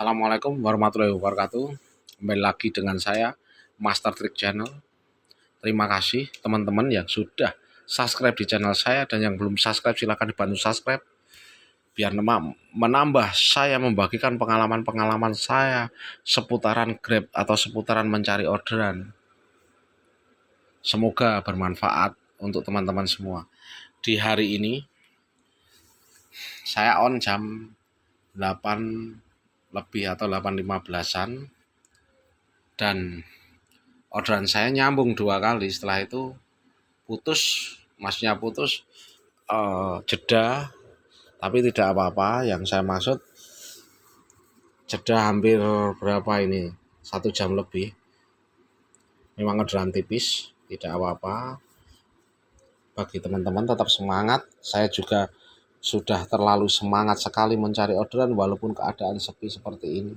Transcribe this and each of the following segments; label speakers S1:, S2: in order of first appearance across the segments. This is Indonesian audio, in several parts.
S1: Assalamualaikum warahmatullahi wabarakatuh. Kembali lagi dengan saya, Master Trick Channel. Terima kasih teman-teman yang sudah subscribe di channel saya, dan yang belum subscribe silahkan dibantu subscribe biar menambah saya membagikan pengalaman-pengalaman saya seputaran Grab atau seputaran mencari orderan. Semoga bermanfaat untuk teman-teman semua. Di hari ini saya on jam 8 lebih atau 8.15-an, dan orderan saya nyambung 2 kali. Setelah itu putus, maksudnya putus, jeda, tapi tidak apa-apa. Yang saya maksud jeda hampir berapa ini, 1 jam lebih. Memang orderan tipis, tidak apa-apa. Bagi teman-teman tetap semangat. Saya juga sudah terlalu semangat sekali mencari orderan walaupun keadaan sepi seperti ini.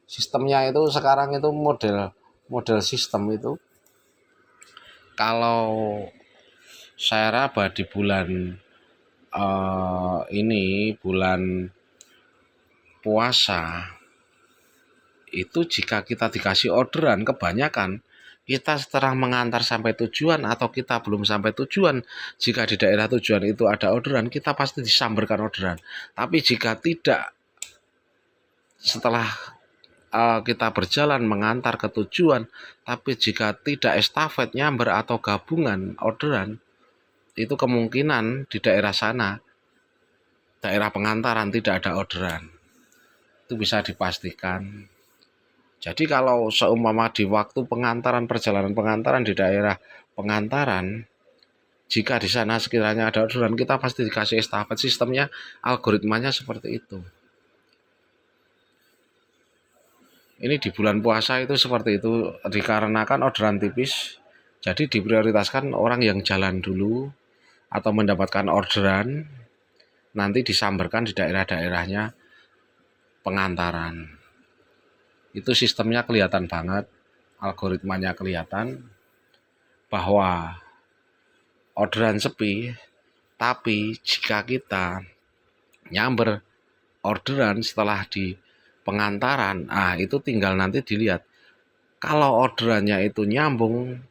S1: Sistemnya itu sekarang itu model sistem itu, kalau saya raba di bulan ini bulan puasa itu, jika kita dikasih orderan, kebanyakan kita setelah mengantar sampai tujuan atau kita belum sampai tujuan, jika di daerah tujuan itu ada orderan, kita pasti disambarkan orderan. Tapi jika tidak, setelah kita berjalan mengantar ke tujuan, tapi jika tidak estafet, nyamber atau gabungan orderan, itu kemungkinan di daerah sana, daerah pengantaran, tidak ada orderan. Itu bisa dipastikan. Jadi kalau seumpama di waktu pengantaran, perjalanan pengantaran di daerah pengantaran, jika di sana sekiranya ada orderan, kita pasti dikasih estafet. Sistemnya, algoritmanya seperti itu. Ini di bulan puasa itu seperti itu, dikarenakan orderan tipis, jadi diprioritaskan orang yang jalan dulu atau mendapatkan orderan, nanti disambarkan di daerah-daerahnya pengantaran. Itu sistemnya kelihatan banget, algoritmanya kelihatan bahwa orderan sepi, tapi jika kita nyamber orderan setelah di pengantaran, itu tinggal nanti dilihat. Kalau orderannya itu nyambung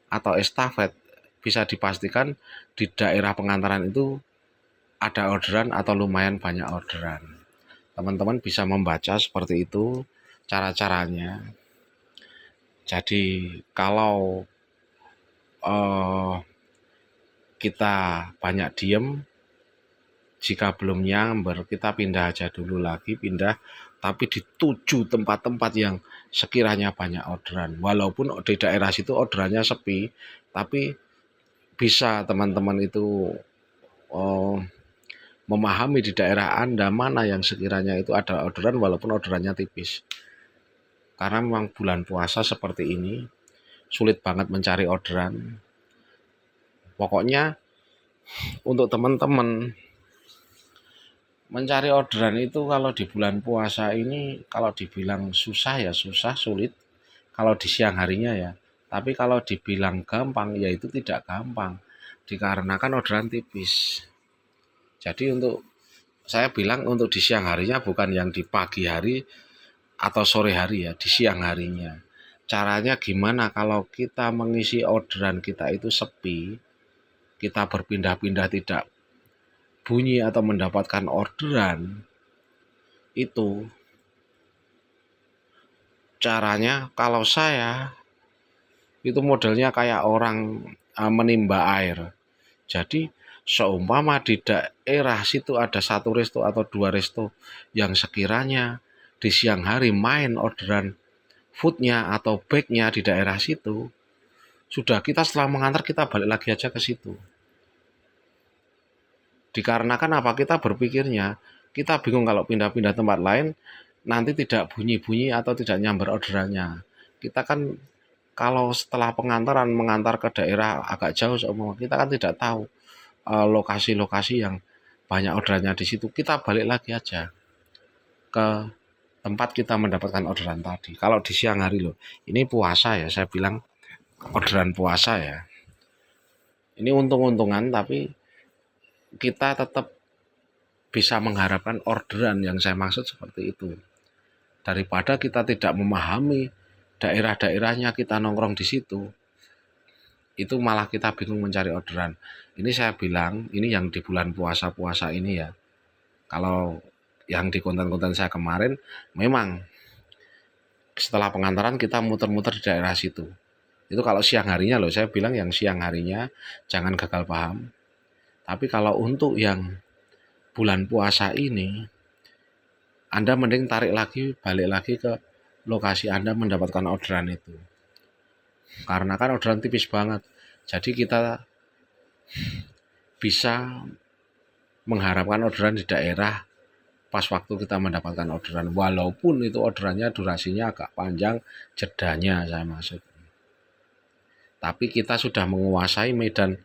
S1: atau estafet, bisa dipastikan di daerah pengantaran itu ada orderan atau lumayan banyak orderan. Teman-teman bisa membaca seperti itu cara-caranya. Jadi kalau kita banyak diem, jika belum nyamber, kita pindah aja dulu lagi, tapi dituju tempat-tempat yang sekiranya banyak orderan. Walaupun di daerah situ orderannya sepi, tapi bisa teman-teman itu memahami di daerah Anda mana yang sekiranya itu ada orderan walaupun orderannya tipis. Karena memang bulan puasa seperti ini, sulit banget mencari orderan. Pokoknya untuk teman-teman mencari orderan itu, kalau di bulan puasa ini, kalau dibilang susah ya susah, sulit kalau di siang harinya ya. Tapi kalau dibilang gampang ya itu tidak gampang, dikarenakan orderan tipis. Jadi untuk saya bilang untuk di siang harinya, bukan yang di pagi hari atau sore hari ya, di siang harinya. Caranya gimana kalau kita mengisi orderan kita itu sepi, kita berpindah-pindah tidak bunyi atau mendapatkan orderan, itu caranya kalau saya itu modelnya kayak orang menimba air. Jadi seumpama di daerah situ ada 1 resto atau 2 resto yang sekiranya di siang hari main orderan foodnya atau bagnya di daerah situ, sudah, kita setelah mengantar kita balik lagi aja ke situ. Dikarenakan apa? Kita berpikirnya, kita bingung kalau pindah-pindah tempat lain nanti tidak bunyi-bunyi atau tidak nyamber orderannya. Kita kan kalau setelah pengantaran mengantar ke daerah agak jauh, kita kan tidak tahu lokasi-lokasi yang banyak orderannya di situ. Kita balik lagi aja ke tempat kita mendapatkan orderan tadi. Kalau di siang hari loh, ini puasa ya, saya bilang orderan puasa ya. Ini untung-untungan, tapi kita tetap bisa mengharapkan orderan, yang saya maksud seperti itu. Daripada kita tidak memahami daerah-daerahnya, kita nongkrong di situ, itu malah kita bingung mencari orderan. Ini saya bilang, ini yang di bulan puasa-puasa ini ya. Kalau yang di konten-konten saya kemarin, memang setelah pengantaran kita muter-muter di daerah situ. Itu kalau siang harinya loh, saya bilang yang siang harinya jangan gagal paham. Tapi kalau untuk yang bulan puasa ini, Anda mending tarik lagi, balik lagi ke lokasi Anda mendapatkan orderan itu. Karena kan orderan tipis banget. Jadi kita bisa mengharapkan orderan di daerah pas waktu kita mendapatkan orderan. Walaupun itu orderannya durasinya agak panjang, jedanya saya maksud. Tapi kita sudah menguasai medan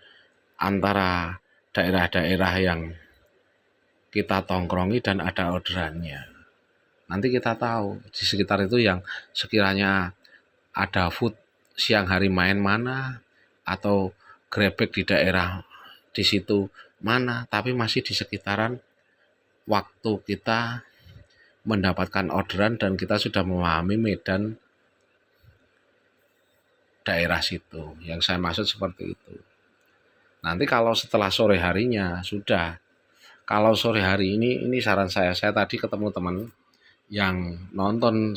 S1: antara daerah-daerah yang kita tongkrongi dan ada orderannya. Nanti kita tahu di sekitar itu yang sekiranya ada food siang hari main mana, atau grebek di daerah di situ mana, tapi masih di sekitaran waktu kita mendapatkan orderan dan kita sudah memahami medan daerah situ. Yang saya maksud seperti itu. Nanti kalau setelah sore harinya sudah, kalau sore hari ini saran saya tadi ketemu teman yang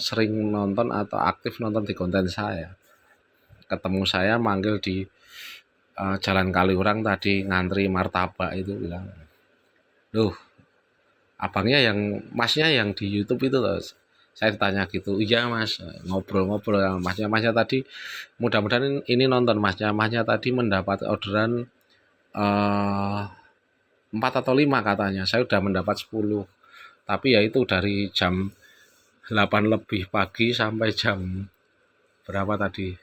S1: sering nonton atau aktif nonton di konten saya. Ketemu saya manggil di Jalan Kaliurang tadi, ngantri martabak, itu bilang, "Duh, abangnya yang masnya yang di YouTube itu loh." Saya ditanya gitu. "Iya Mas." Ngobrol-ngobrol sama masnya tadi, mudah-mudahan ini nonton masnya tadi mendapat orderan 4 atau 5 katanya. Saya udah mendapat 10. Tapi ya itu dari jam 8 lebih pagi sampai jam berapa tadi?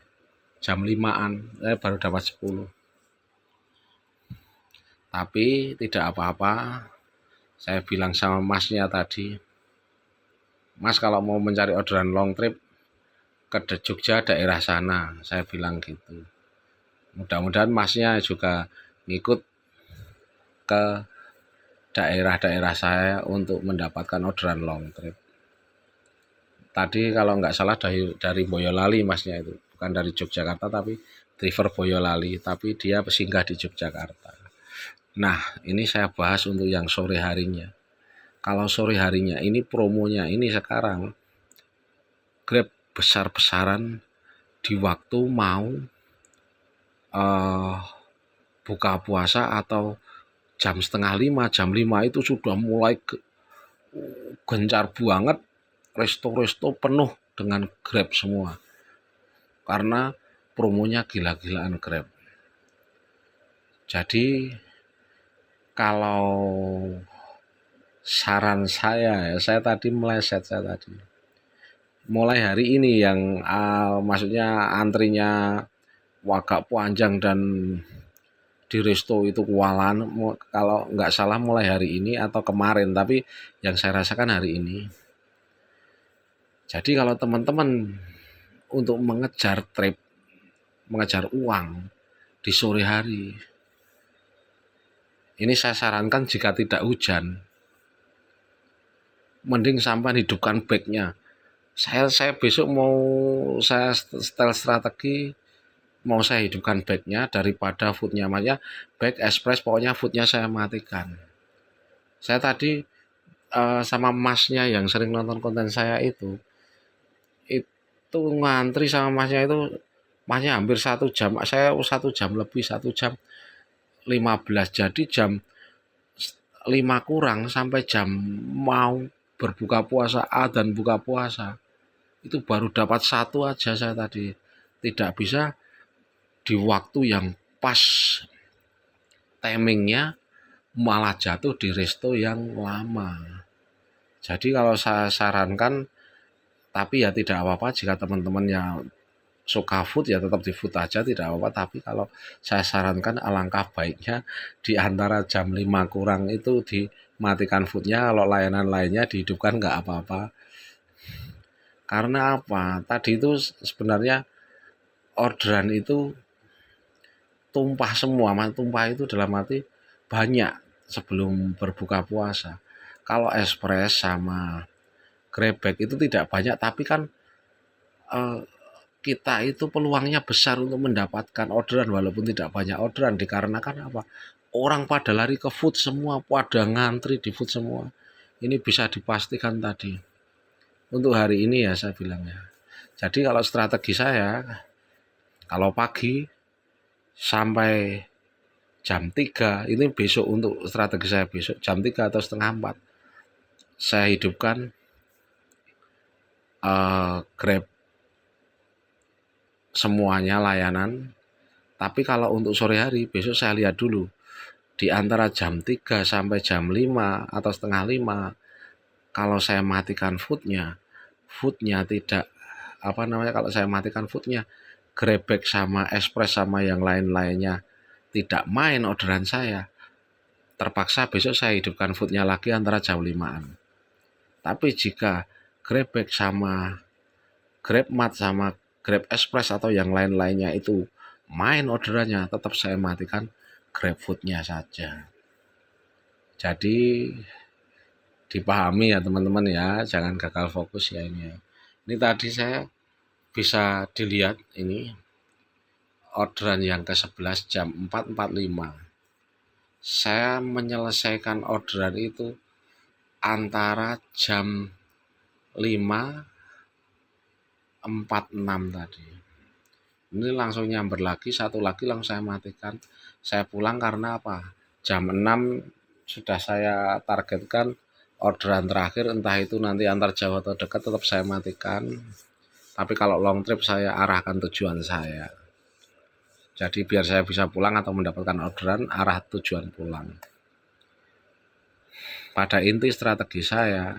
S1: Jam 5-an saya baru dapat 10. Tapi tidak apa-apa. Saya bilang sama masnya tadi, "Mas kalau mau mencari orderan long trip ke Jogja daerah sana." Saya bilang gitu. Mudah-mudahan masnya juga ngikut ke daerah-daerah saya untuk mendapatkan orderan long trip. Tadi kalau nggak salah dari Boyolali masnya itu, bukan dari Yogyakarta tapi driver Boyolali, tapi dia singgah di Yogyakarta. Nah, ini saya bahas untuk yang sore harinya. Kalau sore harinya ini promonya ini sekarang Grab besar-besaran di waktu mau buka puasa atau jam setengah 5, jam 5 itu sudah mulai gencar banget, resto-resto penuh dengan Grab semua. Karena promonya gila-gilaan Grab. Jadi kalau saran saya tadi meleset mulai hari ini yang maksudnya antrinya agak panjang dan di resto itu kewalahan, kalau nggak salah mulai hari ini atau kemarin, tapi yang saya rasakan hari ini. Jadi kalau teman-teman untuk mengejar trip, mengejar uang di sore hari, ini saya sarankan jika tidak hujan, mending sampai hidupkan bag-nya. Saya besok saya setel strategi, mau saya hidupkan bag-nya daripada food-nya, makanya bag express, pokoknya food-nya saya matikan. Saya tadi sama masnya yang sering nonton konten saya itu ngantri sama masnya itu, masnya hampir 1 jam, saya 1 jam lebih, 1 jam 15, jadi jam 5 kurang sampai jam mau berbuka puasa, dan buka puasa, itu baru dapat 1 aja saya tadi. Tidak bisa di waktu yang pas timingnya, malah jatuh di resto yang lama. Jadi kalau saya sarankan, tapi ya tidak apa-apa jika teman-teman yang suka food ya tetap di food aja, tidak apa-apa. Tapi kalau saya sarankan alangkah baiknya di antara jam 5 kurang itu dimatikan foodnya, kalau layanan lainnya dihidupkan nggak apa-apa. Karena apa? Tadi itu sebenarnya orderan itu tumpah semua, tumpah itu dalam arti banyak sebelum berbuka puasa. Kalau Express sama Grabback itu tidak banyak, tapi kan eh, kita itu peluangnya besar untuk mendapatkan orderan walaupun tidak banyak orderan, dikarenakan apa? Orang pada lari ke food semua, pada ngantri di food semua. Ini bisa dipastikan tadi. Untuk hari ini ya saya bilang ya. Jadi kalau strategi saya, kalau pagi sampai jam 3 ini besok, untuk strategi saya besok jam 3 atau setengah 4 saya hidupkan Grab semuanya layanan. Tapi kalau untuk sore hari besok saya lihat dulu di antara jam 3 sampai jam 5 atau setengah 5, kalau saya matikan foodnya tidak kalau saya matikan foodnya, Grabback sama Express sama yang lain-lainnya tidak main orderan saya, terpaksa besok saya hidupkan foodnya lagi antara jam 5-an. Tapi jika Grabback sama GrabMart sama Grab Express atau yang lain-lainnya itu main orderannya, tetap saya matikan GrabFood-nya saja. Jadi dipahami ya teman-teman ya, jangan gagal fokus ya ini ya. Ini tadi saya bisa dilihat ini orderan yang ke-11 jam 4.45. Saya menyelesaikan orderan itu antara jam 5.46 tadi. Ini langsung nyamber lagi, satu lagi langsung saya matikan. Saya pulang karena apa? Jam 6 sudah saya targetkan orderan terakhir, entah itu nanti antar jauh atau dekat tetap saya matikan. Tapi kalau long trip saya arahkan tujuan saya. Jadi biar saya bisa pulang atau mendapatkan orderan arah tujuan pulang. Pada inti strategi saya,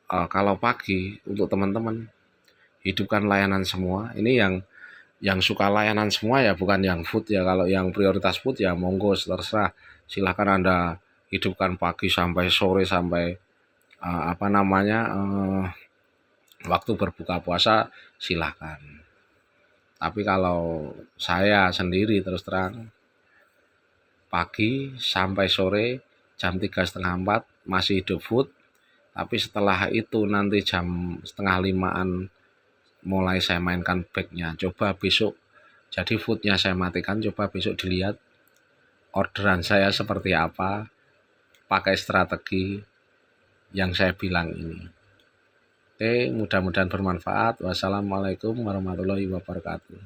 S1: kalau pagi untuk teman-teman hidupkan layanan semua. Ini yang suka layanan semua ya, bukan yang food ya. Kalau yang prioritas food ya monggo terserah. Silahkan Anda hidupkan pagi sampai sore sampai waktu berbuka puasa silahkan. Tapi kalau saya sendiri terus terang pagi sampai sore jam 3.30 masih hidup food. Tapi setelah itu nanti jam setengah 5-an mulai saya mainkan backnya. Coba besok, jadi foodnya saya matikan, coba besok dilihat orderan saya seperti apa, pakai strategi yang saya bilang ini. Oke, mudah-mudahan bermanfaat. Wassalamualaikum warahmatullahi wabarakatuh.